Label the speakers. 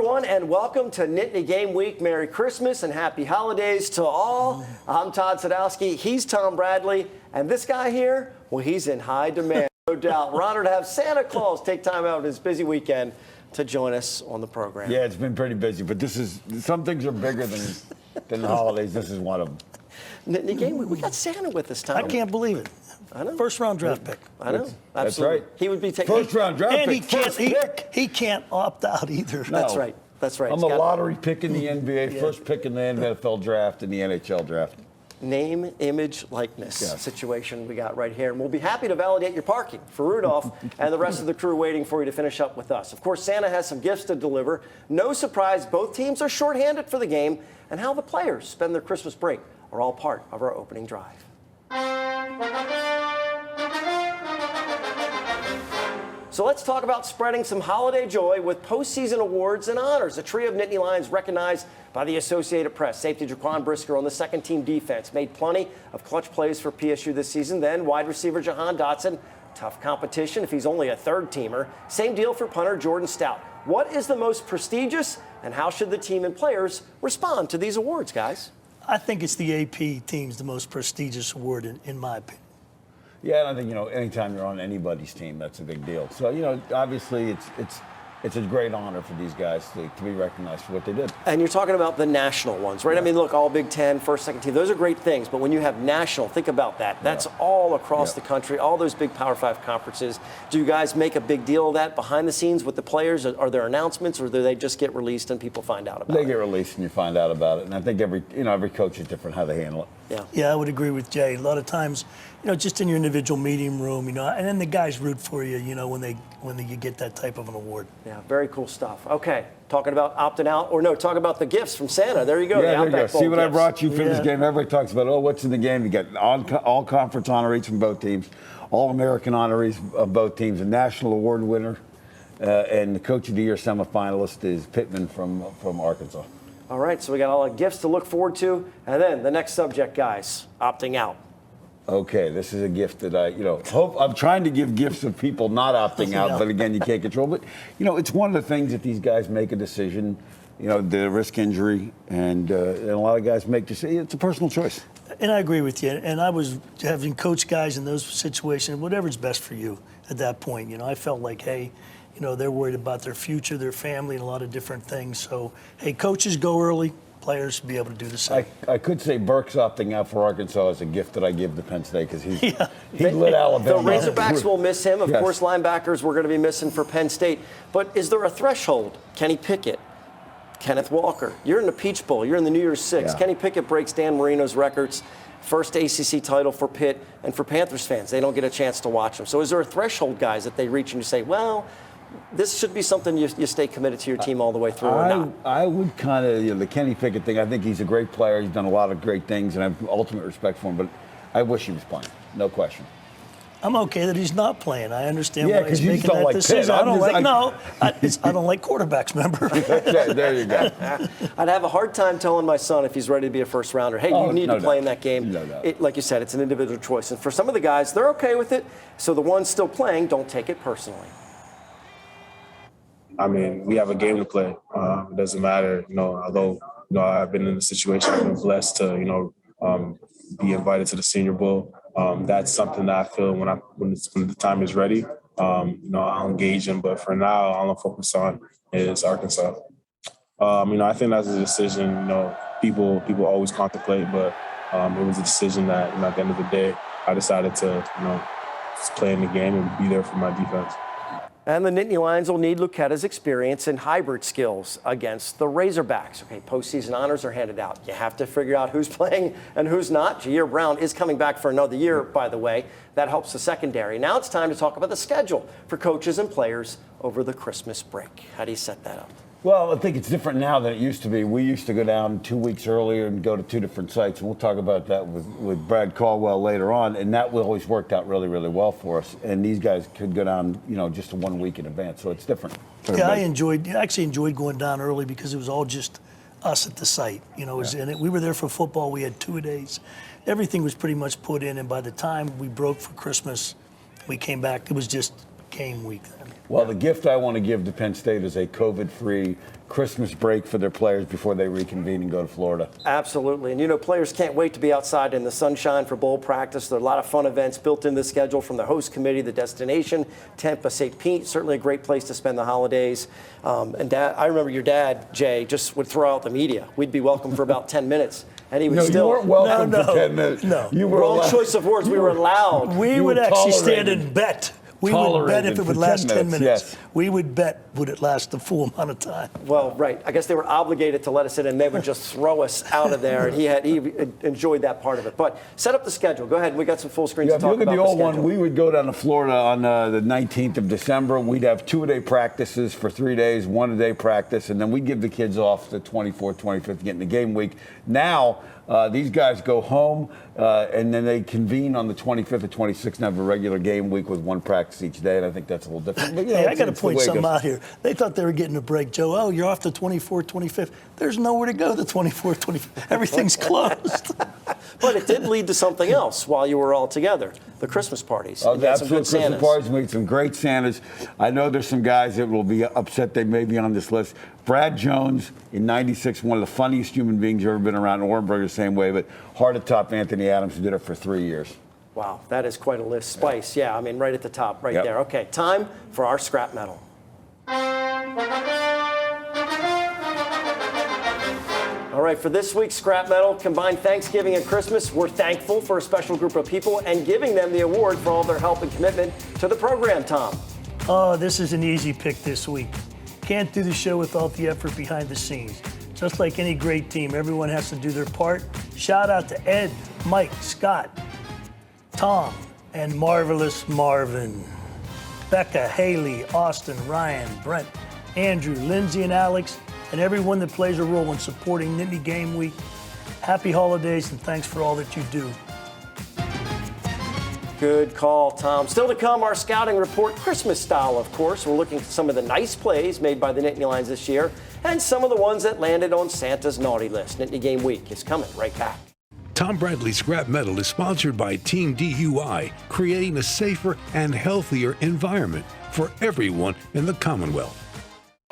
Speaker 1: everyone, and welcome to Nittany Game Week. Merry Christmas and Happy Holidays to all. I'm Todd Sadowski. He's Tom Bradley. And this guy here, well, he's in high demand, no doubt. We're honored to have Santa Claus take time out of his busy weekend to join us on the program.
Speaker 2: Yeah, it's been pretty busy, but some things are bigger than the holidays. This is one of them.
Speaker 1: Nittany Game Week, we got Santa with us, Tom.
Speaker 3: I can't believe it.
Speaker 1: I know.
Speaker 3: First round draft pick.
Speaker 1: I know.
Speaker 2: That's
Speaker 1: Absolutely.
Speaker 2: right.
Speaker 1: He would be taking
Speaker 2: First round draft
Speaker 3: And
Speaker 2: pick.
Speaker 3: he can't opt out either.
Speaker 2: No.
Speaker 1: That's right. That's right.
Speaker 2: I'm a lottery pick in the NBA, first pick in the NFL draft and the NHL draft.
Speaker 1: Name, image, likeness
Speaker 2: Yes.
Speaker 1: situation we got right here. And we'll be happy to validate your parking for Rudolph and the rest of the crew waiting for you to finish up with us. Of course, Santa has some gifts to deliver. No surprise, both teams are shorthanded for the game, and how the players spend their Christmas break are all part of our opening drive. So let's talk about spreading some holiday joy with postseason awards and honors. A trio of Nittany Lions recognized by the Associated Press. Safety Jaquan Brisker on the second-team defense made plenty of clutch plays for PSU this season. Then wide receiver Jahan Dotson, tough competition if he's only a third-teamer. Same deal for punter Jordan Stout. What is the most prestigious, and how should the team and players respond to these awards, guys?
Speaker 3: I think it's the AP team's the most prestigious award, in my opinion.
Speaker 2: Yeah, and I think, anytime you're on anybody's team, that's a big deal. So, obviously it's a great honor for these guys to be recognized for what they did.
Speaker 1: And you're talking about the national ones, right? Yeah. I mean, look, all Big Ten, first, second team, those are great things. But when you have national, think about that. That's all across the country, all those big Power 5 conferences. Do you guys make a big deal of that behind the scenes with the players? Are there announcements, or do they just get released and people find out about it?
Speaker 2: They get released and you find out about it. And I think every coach is different how they handle it.
Speaker 3: Yeah, I would agree with Jay. A lot of times, just in your individual meeting room, and then the guys root for you, when you get that type of an award.
Speaker 1: Yeah, very cool stuff. Okay, talking about opting out, talk about the gifts from Santa. There you go.
Speaker 2: Yeah, there you go. See what I brought you for this game. Everybody talks about, what's in the game? You got all conference honorees from both teams, all American honorees of both teams, a national award winner, and the Coach of the Year semifinalist is Pittman from Arkansas.
Speaker 1: All right, so we got all the gifts to look forward to. And then the next subject, guys, opting out.
Speaker 2: Okay, this is a gift that I'm trying to give gifts of people not opting out, but again, you can't control. But, it's one of the things that these guys make a decision, the risk injury, and a lot of guys make decisions. It's a personal choice.
Speaker 3: And I agree with you. And I was having coached guys in those situations, whatever's best for you at that point. I felt like, hey, they're worried about their future, their family, and a lot of different things. So, hey, coaches go early. Players should be able to do the same.
Speaker 2: I could say Burke's opting out for Arkansas is a gift that I give to Penn State because he lit Alabama.
Speaker 1: The Razorbacks will miss him. Of course, linebackers we're going to be missing for Penn State. But is there a threshold? Kenny Pickett, Kenneth Walker. You're in the Peach Bowl. You're in the New Year's Six. Yeah. Kenny Pickett breaks Dan Marino's records. First ACC title for Pitt. And for Panthers fans, they don't get a chance to watch him. So is there a threshold, guys, that they reach and you say, well, this should be something you stay committed to your team all the way through or not?
Speaker 2: I would kind of, the Kenny Pickett thing, I think he's a great player. He's done a lot of great things, and I have ultimate respect for him, but I wish he was playing. No question.
Speaker 3: I'm okay that he's not playing. I understand why he's
Speaker 2: you
Speaker 3: making that
Speaker 2: like
Speaker 3: decision.
Speaker 2: Pitt.
Speaker 3: I don't like quarterbers, remember?
Speaker 2: Okay, there you go.
Speaker 1: I'd have a hard time telling my son if he's ready to be a first rounder, hey, you need to play in that game.
Speaker 2: No doubt.
Speaker 1: Like you said, it's an individual choice. And for some of the guys, they're okay with it. So the ones still playing, don't take it personally.
Speaker 4: I mean, we have a game to play. It doesn't matter, although, I've been in a situation, I've been blessed to, be invited to the Senior Bowl. That's something that I feel when the time is ready, I'll engage in. But for now, all I'm focused on is Arkansas. I think that's a decision, people always contemplate, but it was a decision that, at the end of the day, I decided to, just play in the game and be there for my defense.
Speaker 1: And the Nittany Lions will need Luquetta's experience and hybrid skills against the Razorbacks. Okay, postseason honors are handed out. You have to figure out who's playing and who's not. Jair Brown is coming back for another year, by the way. That helps the secondary. Now it's time to talk about the schedule for coaches and players over the Christmas break. How do you set that up?
Speaker 2: Well, I think it's different now than it used to be. We used to go down 2 weeks earlier and go to 2 different sites. And we'll talk about that with Brad Caldwell later on. And that always worked out really, really well for us. And these guys could go down, just 1 week in advance. So it's different.
Speaker 3: Yeah, I actually enjoyed going down early because it was all just us at the site. We were there for football. We had 2 days. Everything was pretty much put in. And by the time we broke for Christmas, we came back. It was just game week then.
Speaker 2: Well, the gift I want to give to Penn State is a COVID-free Christmas break for their players before they reconvene and go to Florida.
Speaker 1: Absolutely. And, you know, players can't wait to be outside in the sunshine for bowl practice. There are a lot of fun events built into the schedule from the host committee, the destination, Tampa, St. Pete, certainly a great place to spend the holidays. And Dad, I remember your dad, Jay, just would throw out the media. We'd be welcome for about 10 minutes. And he would
Speaker 2: No,
Speaker 1: still.
Speaker 2: you weren't welcome
Speaker 3: No,
Speaker 2: for 10 minutes.
Speaker 3: no.
Speaker 2: You were
Speaker 1: Wrong
Speaker 2: allowed.
Speaker 1: choice of words. We were allowed.
Speaker 3: We
Speaker 2: You
Speaker 3: would
Speaker 2: were
Speaker 3: actually stand
Speaker 2: tolerated.
Speaker 3: and bet. We would bet
Speaker 2: Tolerated
Speaker 3: if it
Speaker 2: for
Speaker 3: would last
Speaker 2: 10
Speaker 3: 10
Speaker 2: minutes,
Speaker 3: minutes.
Speaker 2: yes.
Speaker 3: We would bet would it last the full amount of time.
Speaker 1: Well, right. I guess they were obligated to let us in, and they would just throw us out of there. And he enjoyed that part of it. But set up the schedule. Go ahead. We got some full screens
Speaker 2: Yeah,
Speaker 1: to
Speaker 2: if you
Speaker 1: talk
Speaker 2: look at
Speaker 1: about
Speaker 2: the old
Speaker 1: schedule.
Speaker 2: one, we would go down to Florida on the 19th of December. We'd have 2-a-day practices for 3 days, 1-a-day practice, and then we'd give the kids off the 24th, 25th, getting the game week. Now, these guys go home, and then they convene on the 25th or 26th and have a regular game week with one practice each day, and I think that's a little different. But, you know,
Speaker 3: Hey, I
Speaker 2: it's-
Speaker 3: got to
Speaker 2: it's the
Speaker 3: point
Speaker 2: way it
Speaker 3: something
Speaker 2: goes.
Speaker 3: out here. They thought they were getting a break, Joe. Oh, you're off the 24th, 25th. There's nowhere to go the 24th, 25th. Everything's closed.
Speaker 1: But it did lead to something else while you were all together, the Christmas parties.
Speaker 2: Oh,
Speaker 1: You
Speaker 2: the
Speaker 1: had some
Speaker 2: absolute
Speaker 1: good
Speaker 2: Christmas
Speaker 1: Santas.
Speaker 2: parties. We had some great Santas. I know there's some guys that will be upset they may be on this list. Brad Jones in '96, one of the funniest human beings you've ever been around. Orenberg the same way, but hard at top, Anthony Adams, who did it for 3 years.
Speaker 1: Wow, that is quite a list. Spice, yeah, I mean, right at the top, right
Speaker 2: Yep.
Speaker 1: there. Okay, time for our scrap metal. All right, for this week's scrap metal, combined Thanksgiving and Christmas, we're thankful for a special group of people and giving them the award for all their help and commitment to the program, Tom.
Speaker 3: Oh, this is an easy pick this week. Can't do the show without the effort behind the scenes. Just like any great team, everyone has to do their part. Shout out to Ed, Mike, Scott, Tom, and Marvelous Marvin. Becca, Haley, Austin, Ryan, Brent, Andrew, Lindsay, and Alex, and everyone that plays a role in supporting Nittany Game Week. Happy holidays and thanks for all that you do.
Speaker 1: Good call, Tom. Still to come, our scouting report, Christmas style, of course. We're looking at some of the nice plays made by the Nittany Lions this year and some of the ones that landed on Santa's naughty list. Nittany Game Week is coming right back.
Speaker 5: Tom Bradley's Scrap Metal is sponsored by Team DUI, creating a safer and healthier environment for everyone in the Commonwealth.